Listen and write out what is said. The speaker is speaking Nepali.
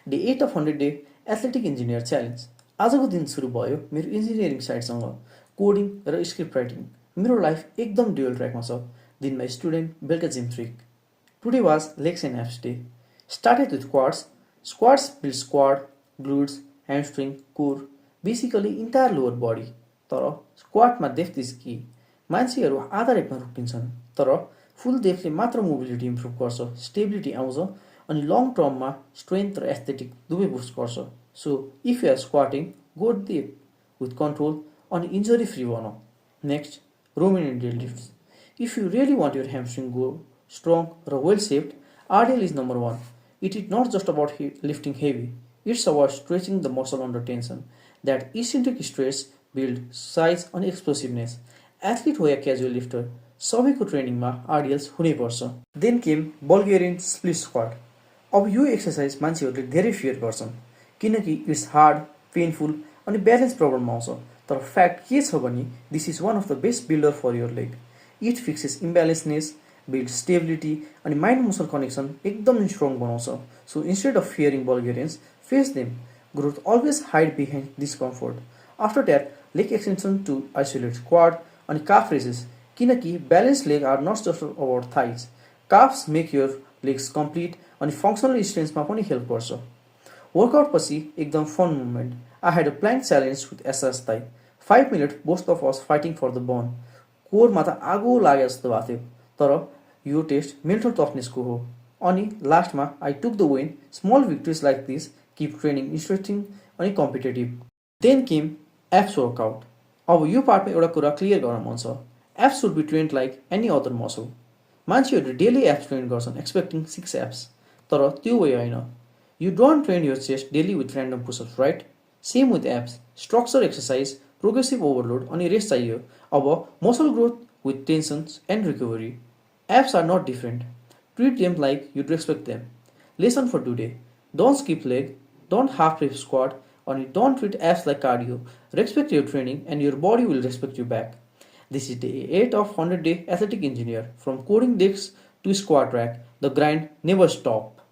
Day 8 of 100 day athletic engineer challenge. आजको दिन सुरु भयो मेरो इन्जिनियरिङ साइडसँग कोडिङ र स्क्रिप्ट राइटिङ। मेरो लाइफ एकदम ड्युअल ट्र्याकमा छ। दिनमा स्टुडेन्ट, बेलुका gym freak. Today was legs and abs day. Started with quads. Squats build squad, glutes, hamstring, core, basically entire lower body. तर स्क्वाडमा डेप्थ इज की। मान्छेहरू आधा रेपमा रोकिन्छन्, तर फुल डेप्थले मात्र मोबिलिटी इम्प्रुभ गर्छ, स्टेबिलिटी आउँछ, अनि लङ टर्ममा स्ट्रेन्थ र एस्थेटिक दुवै बुस्ट गर्छ। So if you are squatting, go deep with control अनि इन्जरी फ्री बनाऊ। Next, Romanian and deadlifts. If you really want your hamstring go strong र well shaped, RDL is number 1. It is not just about lifting heavy, it's about stretching the muscle under tension. That eccentric stretch build size and explosiveness. Athlete हो या casual lifter, सबैको ट्रेनिङमा आरडिएल्स हुनैपर्छ। Then came Bulgarian split squat. अब यो एक्सर्साइज मान्छेहरूले धेरै फियर गर्छन् किनकि इट्स हार्ड, पेनफुल अनि ब्यालेन्स प्रब्लम आउँछ। तर फ्याक्ट के छ भने this is one of the best builder for your leg. It fixes imbalanceness, build stability अनि माइन्ड मसल कनेक्सन एकदम स्ट्रङ बनाउँछ। So instead of fearing Bulgarians, face them. Growth always hide behind discomfort. After that, leg extension to isolate squad अनि काफ रेसेस, किनकि balance leg are not just about thighs. Calves make your legs complete अनि फङ्सनल स्ट्रेन्थमा पनि हेल्प गर्छ। वर्कआउट पछि एकदम fun movement. I had a plank challenge with SS ताई। 5 minute both of us fighting for the burn. कोरमा त आगो लागे जस्तो भएको थियो, तर यो टेस्ट मेन्टल टफनेसको हो। अनि लास्टमा I took the win. Small victories like this keep training interesting अनि competitive. Then came abs workout. अब यो पार्टमा एउटा कुरा क्लियर गर्न मन छ। Abs should be trained like any other muscle. मान्छेहरूले डेली एप्स ट्रेन गर्छन् एक्सपेक्टिङ 6 एप्स, तर त्यो वे होइन। You don't train your chest daily with random pushups, right? Same with abs, structure exercise, progressive overload अनि रेस्ट चाहियो। अब muscle growth with tensions and recovery. Apps are not different. Treat them like you'd respect them. Lesson for today. Don't skip leg, don't half rep squat, and don't treat apps like cardio. Respect your training and your body will respect you back. This is day 8 of 100 Day Athletic Engineer. From coding decks to squat rack, the grind never stops.